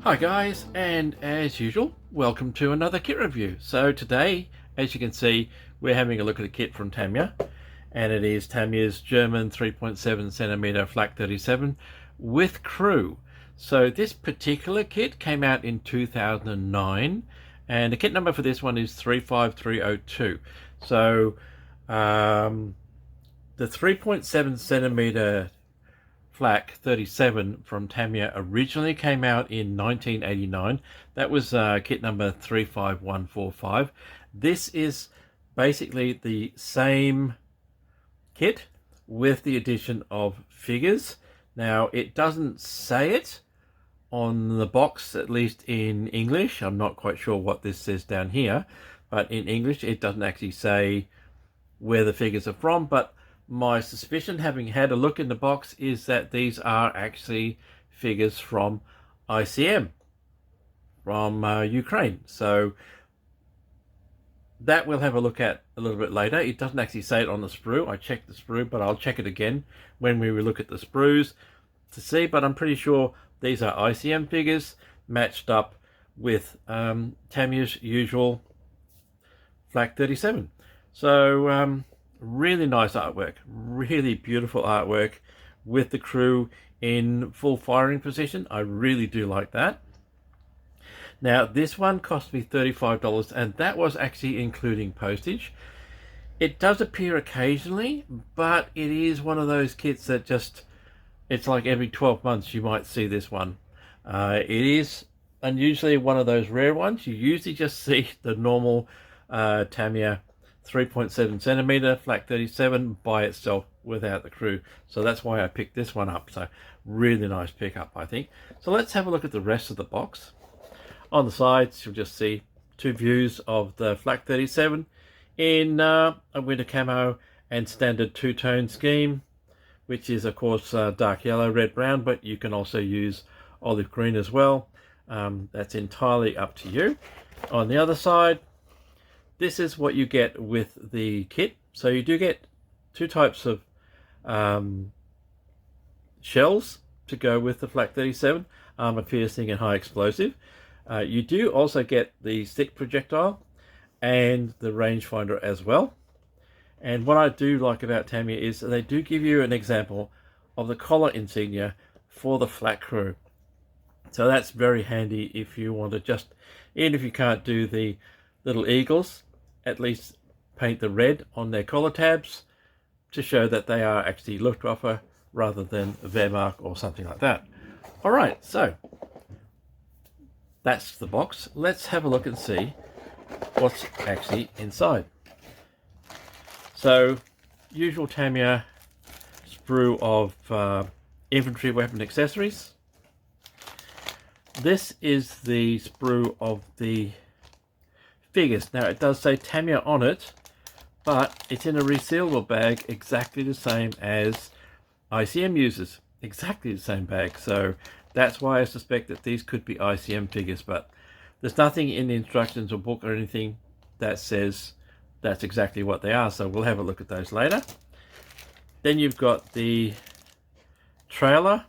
Hi guys, and as usual, welcome to another kit review. So today, as you can see, we're having a look at a kit from Tamiya, and it is Tamiya's German 3.7cm Flak 37 with crew. So this particular kit came out in 2009, and the kit number for this one is 35302. So the 3.7cm Flak 37 from Tamiya originally came out in 1989. That was kit number 35145. This is basically the same kit with the addition of figures. Now, it doesn't say it on the box, at least in English. I'm not quite sure what this says down here, but in English it doesn't actually say where the figures are from, but my suspicion, having had a look in the box, is that these are actually figures from ICM, from Ukraine. So that we'll have a look at a little bit later. It doesn't actually say it on the sprue. I checked the sprue, but I'll check it again when we look at the sprues to see. But I'm pretty sure these are ICM figures matched up with Tamiya's usual Flak 37. So really nice artwork, really beautiful artwork with the crew in full firing position. I really do like that. Now this one cost me $35, and that was actually including postage. It does appear occasionally, but it is one of those kits that just, it's like every 12 months you might see this one. It is unusually one of those rare ones. You usually just see the normal Tamiya 3.7cm Flak 37 by itself without the crew. So that's why I picked this one up. So really nice pickup, I think. So let's have a look at the rest of the box. On the sides, you'll just see two views of the Flak 37 in a winter camo and standard two-tone scheme, which is of course dark yellow, red, brown, but you can also use olive green as well. That's entirely up to you. On the other side, this is what you get with the kit. So you do get two types of shells to go with the Flak 37, armor piercing and high explosive. You do also get the stick projectile and the rangefinder as well. And what I do like about Tamiya is they do give you an example of the collar insignia for the Flak crew. So that's very handy if you want to just, even if you can't do the little eagles, at least paint the red on their collar tabs to show that they are actually Luftwaffe rather than Wehrmacht or something like that. All right, so that's the box. Let's have a look and see what's actually inside. So, usual Tamiya sprue of infantry weapon accessories. This is the sprue of the figures. Now it does say Tamiya on it, but it's in a resealable bag, exactly the same as ICM uses. Exactly the same bag. So that's why I suspect that these could be ICM figures, but there's nothing in the instructions or book or anything that says that's exactly what they are. So we'll have a look at those later. Then you've got the trailer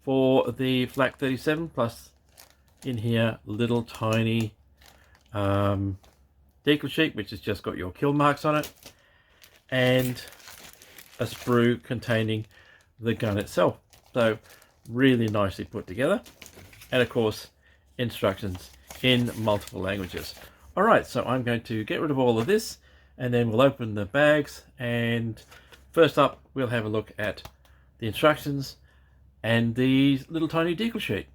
for the Flak 37, plus in here little tiny decal sheet, which has just got your kill marks on it, and a sprue containing the gun itself. So really nicely put together, and of course instructions in multiple languages. All right, so I'm going to get rid of all of this, and then we'll open the bags, and first up we'll have a look at the instructions and the little tiny decal sheet.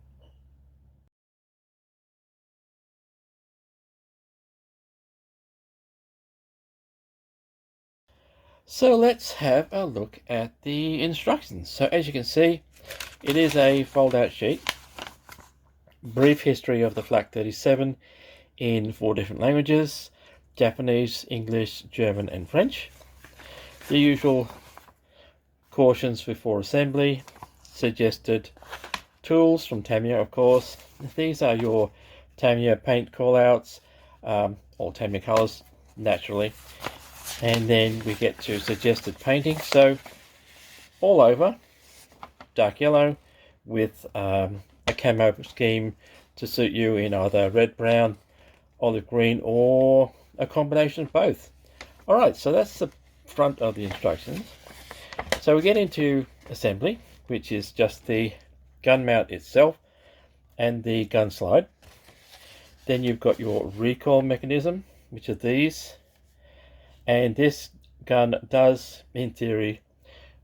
So let's have a look at the instructions. So as you can see, it is a fold-out sheet. Brief history of the Flak 37 in 4 different languages: Japanese, English, German and French. The usual cautions before assembly, suggested tools from Tamiya, of course. These are your Tamiya paint callouts, all Tamiya colors naturally. And then we get to suggested painting. So all over dark yellow with a camo scheme to suit you in either red, brown, olive green, or a combination of both. Alright, so that's the front of the instructions. So we get into assembly, which is just the gun mount itself and the gun slide. Then you've got your recoil mechanism, which are these, and this gun does, in theory,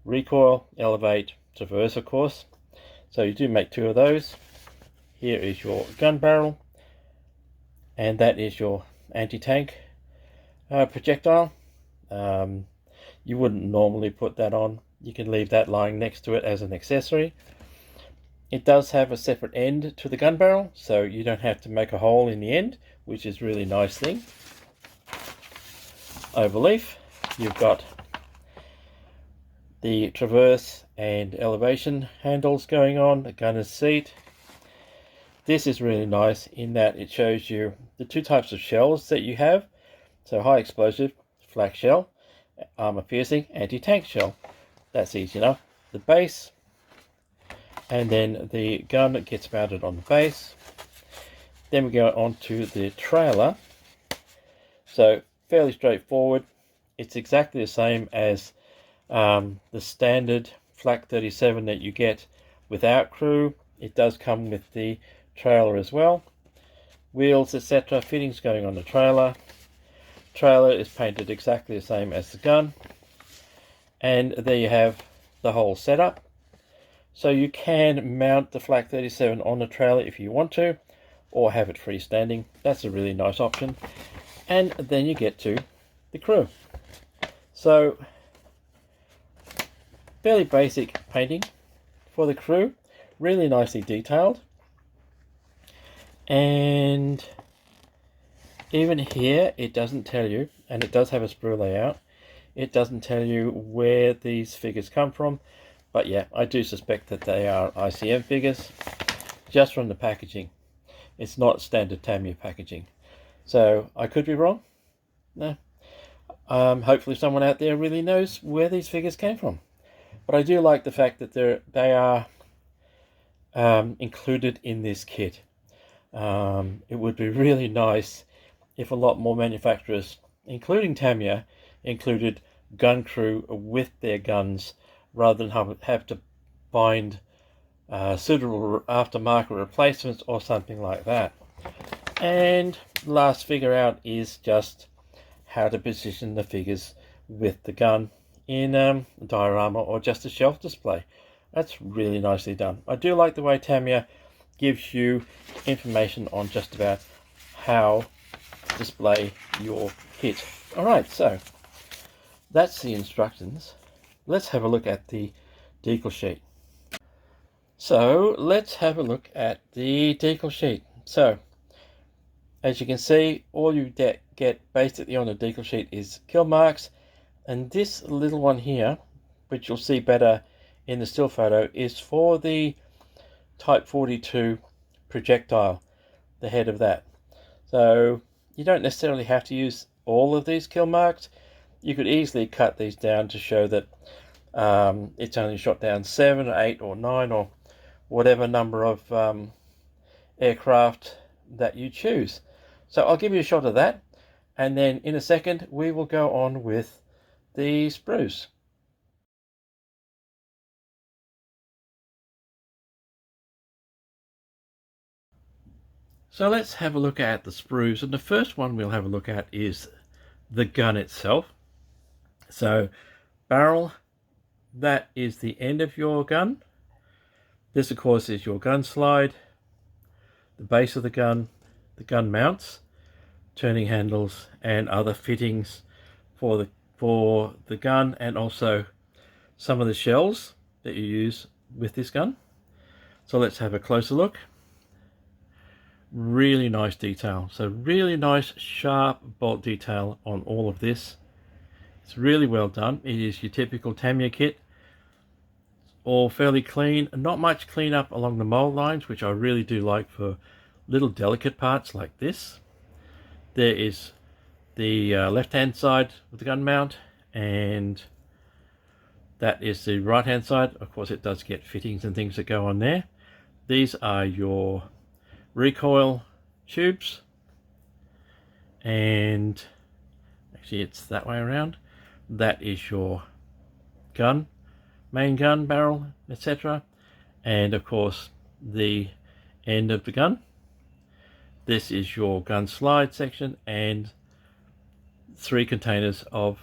recoil, elevate, traverse, of course. So you do make two of those. Here is your gun barrel, and that is your anti-tank projectile. You wouldn't normally put that on. You can leave that lying next to it as an accessory. It does have a separate end to the gun barrel, so you don't have to make a hole in the end, which is a really nice thing. Overleaf, you've got the traverse and elevation handles going on, the gunner's seat. This is really nice in that it shows you the two types of shells that you have. So high explosive, flak shell, armor piercing, anti-tank shell. That's easy enough. The base, and then the gun gets mounted on the base. Then we go on to the trailer. So fairly straightforward. It's exactly the same as the standard Flak 37 that you get without crew. It does come with the trailer as well. Wheels, etc. Fittings going on the trailer. Trailer is painted exactly the same as the gun. And there you have the whole setup. So you can mount the Flak 37 on the trailer if you want to, or have it freestanding. That's a really nice option. And then you get to the crew. So fairly basic painting for the crew, really nicely detailed. And even here it doesn't tell you, and it does have a sprue layout, it doesn't tell you where these figures come from. But yeah, I do suspect that they are ICM figures, just from the packaging. It's not standard Tamiya packaging. So I could be wrong. No. Hopefully someone out there really knows where these figures came from. But I do like the fact that they are included in this kit. It would be really nice if a lot more manufacturers, including Tamiya, included gun crew with their guns, rather than have to find suitable aftermarket replacements or something like that. And last figure out is just how to position the figures with the gun in a diorama or just a shelf display. That's really nicely done. I do like the way Tamiya gives you information on just about how to display your kit. Alright, so that's the instructions. Let's have a look at the decal sheet. So let's have a look at the decal sheet. So as you can see, all you get basically on the decal sheet is kill marks, and this little one here, which you'll see better in the still photo, is for the Type 42 projectile, the head of that. So you don't necessarily have to use all of these kill marks. You could easily cut these down to show that it's only shot down 7 or 8 or 9 or whatever number of aircraft that you choose. So I'll give you a shot of that, and then in a second we will go on with the sprues. So let's have a look at the sprues, and the first one we'll have a look at is the gun itself. So barrel, that is the end of your gun. This of course is your gun slide, the base of the gun mounts, turning handles, and other fittings for the gun, and also some of the shells that you use with this gun. So let's have a closer look. Really nice detail. So really nice sharp bolt detail on all of this. It's really well done. It is your typical Tamiya kit. All fairly clean, not much cleanup along the mold lines, which I really do like for little delicate parts like this. There is the left hand side of the gun mount, and that is the right hand side. Of course it does get fittings and things that go on there. these are your recoil tubes, and actually it's that way around. That is your gun, main gun barrel, etc., and of course the end of the gun. This is your gun slide section, and 3 containers of,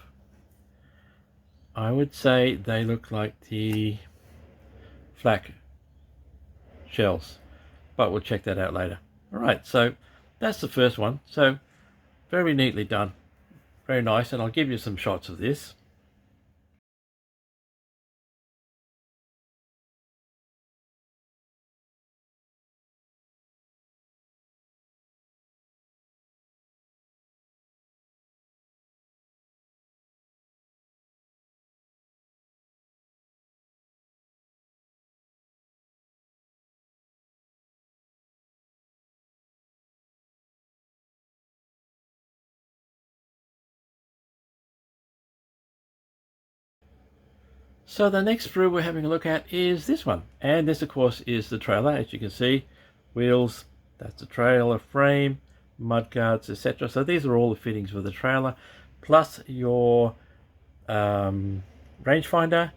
I would say they look like the flak shells, but we'll check that out later. Alright, so that's the first one. So very neatly done, very nice, and I'll give you some shots of this. So the next sprue we're having a look at is this one, and this of course is the trailer. As you can see, wheels, that's the trailer frame, mudguards, etc. So these are all the fittings for the trailer, plus your rangefinder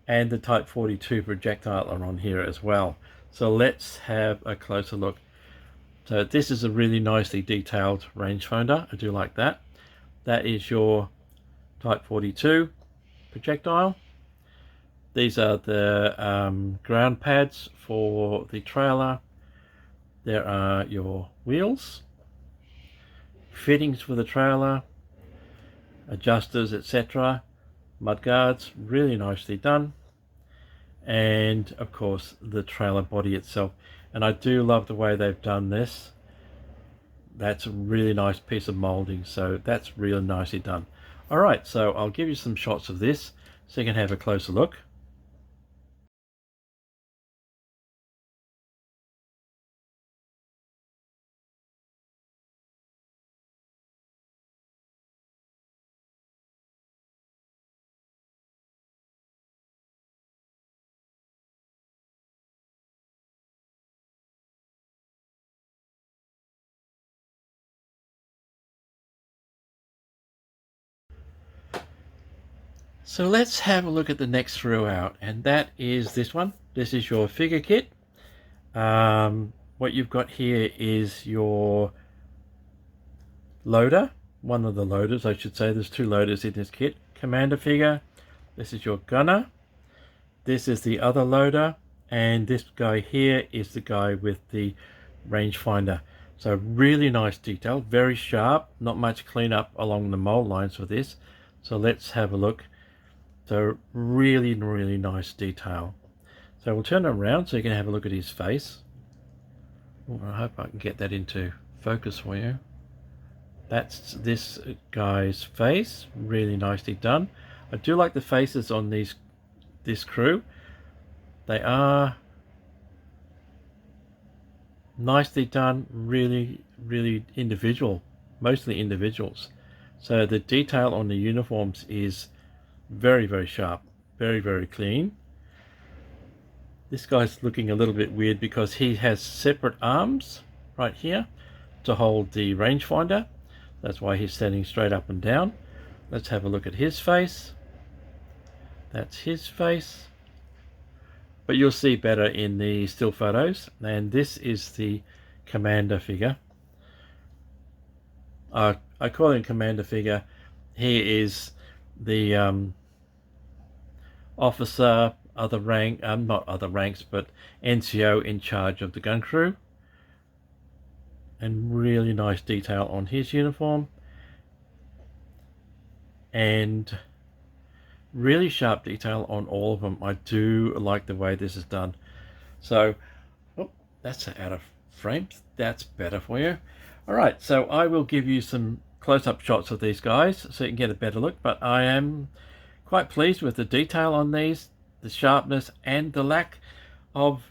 and the Type 42 projectile are on here as well. So let's have a closer look. So this is a really nicely detailed rangefinder. I do like that. That is your Type 42 projectile. These are the ground pads for the trailer. There are your wheels, fittings for the trailer, adjusters, etc. Mudguards, really nicely done. And of course the trailer body itself. And I do love the way they've done this. That's a really nice piece of molding, so that's really nicely done. Alright, so I'll give you some shots of this so you can have a closer look. So let's have a look at the next throughout, and that is this one. This is your figure kit. What you've got here is your loader, one of the loaders I should say. There's 2 loaders in this kit. Commander figure, this is your gunner, this is the other loader, and this guy here is the guy with the rangefinder. So really nice detail, very sharp, not much cleanup along the mold lines for this. So let's have a look. So really nice detail. So we'll turn it around so you can have a look at his face. Oh, I hope I can get that into focus for you. That's this guy's face, really nicely done. I do like the faces on this crew. They are nicely done, really individual, mostly individuals. So the detail on the uniforms is very sharp, very clean. This guy's looking a little bit weird because he has separate arms right here to hold the rangefinder. That's why he's standing straight up and down. Let's have a look at his face. That's his face, but you'll see better in the still photos. And this is the commander figure. I call him commander figure. He is the officer, other rank, not other ranks, but NCO in charge of the gun crew. And really nice detail on his uniform, and really sharp detail on all of them. I do like the way this is done. So, oh, that's out of frame. That's better for you. Alright, so I will give you some close-up shots of these guys so you can get a better look, but I am quite pleased with the detail on these, the sharpness, and the lack of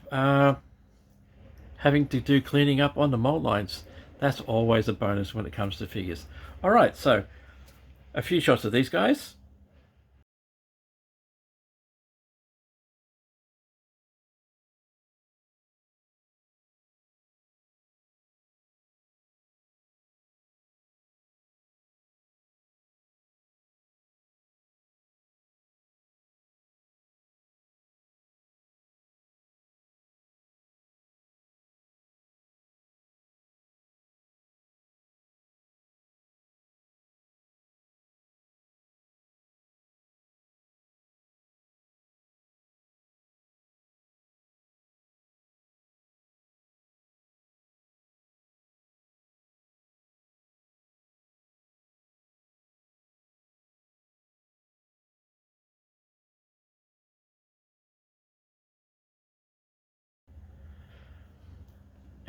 having to do cleaning up on the mold lines. That's always a bonus when it comes to figures. Alright, so a few shots of these guys.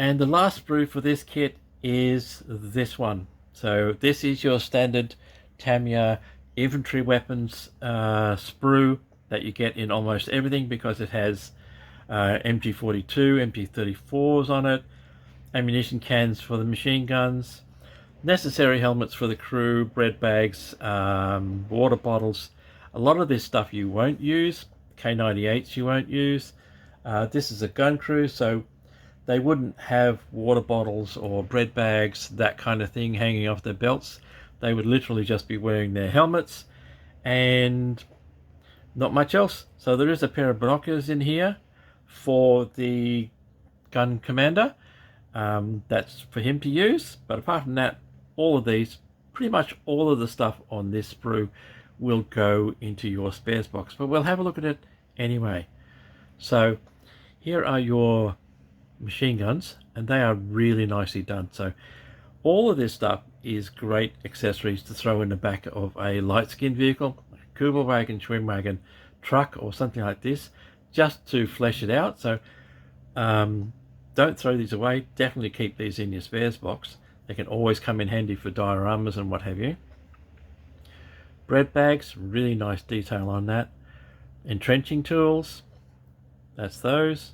And the last sprue for this kit is this one. So this is your standard Tamiya infantry weapons sprue that you get in almost everything, because it has MG42, MG34s on it, ammunition cans for the machine guns, necessary helmets for the crew, bread bags, water bottles. A lot of this stuff you won't use. K98s you won't use. This is a gun crew, so they wouldn't have water bottles or bread bags, that kind of thing, hanging off their belts. They would literally just be wearing their helmets and not much else. So there is a pair of binoculars in here for the gun commander. That's for him to use, but apart from that, all of these, pretty much all of the stuff on this sprue will go into your spares box, but we'll have a look at it anyway. So here are your machine guns, and they are really nicely done. So all of this stuff is great accessories to throw in the back of a light skin vehicle, like a Kuba wagon, Schwinn wagon, truck, or something like this, just to flesh it out. So don't throw these away. Definitely keep these in your spares box. They can always come in handy for dioramas and what have you. Bread bags, really nice detail on that. Entrenching tools, that's those.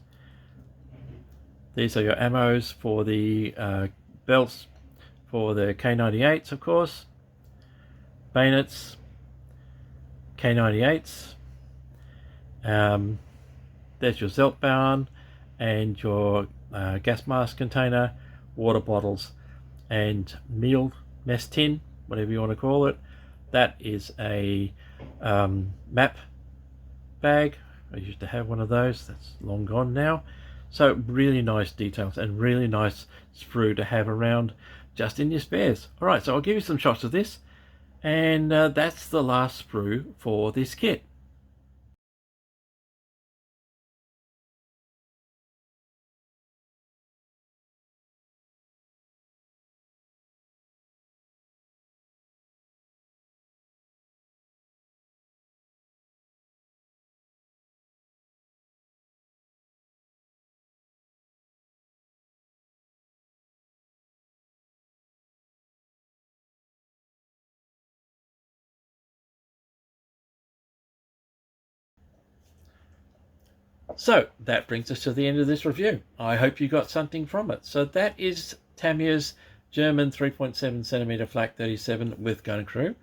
These are your ammos for the belts for the K98s, of course. Bayonets, K98s. There's your Zeltbahn and your gas mask container, water bottles, and meal mess tin, whatever you want to call it. That is a map bag. I used to have one of those. That's long gone now. So really nice details and really nice sprue to have around just in your spares. All right, so I'll give you some shots of this, and that's the last sprue for this kit. So that brings us to the end of this review. I hope you got something from it. So that is Tamiya's German 3.7cm Flak 37 with gun crew.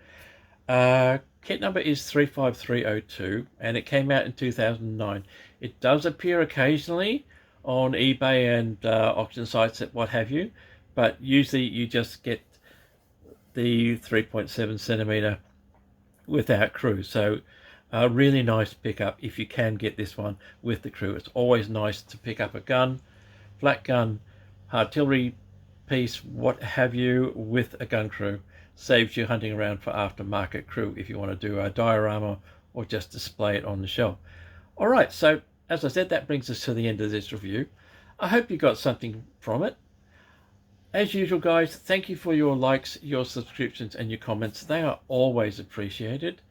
Kit number is 35302, and it came out in 2009. It does appear occasionally on eBay and auction sites and what have you, but usually you just get the 3.7cm without crew. So a really nice pickup if you can get this one with the crew. It's always nice to pick up a gun, flat gun, artillery piece, what have you, with a gun crew. Saves you hunting around for aftermarket crew if you want to do a diorama or just display it on the shelf. All right, so as I said, that brings us to the end of this review. I hope you got something from it. As usual, guys, thank you for your likes, your subscriptions, and your comments. They are always appreciated.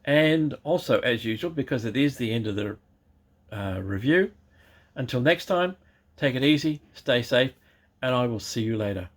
And also, as usual, because it is the end of the review, until next time, take it easy, stay safe, and I will see you later.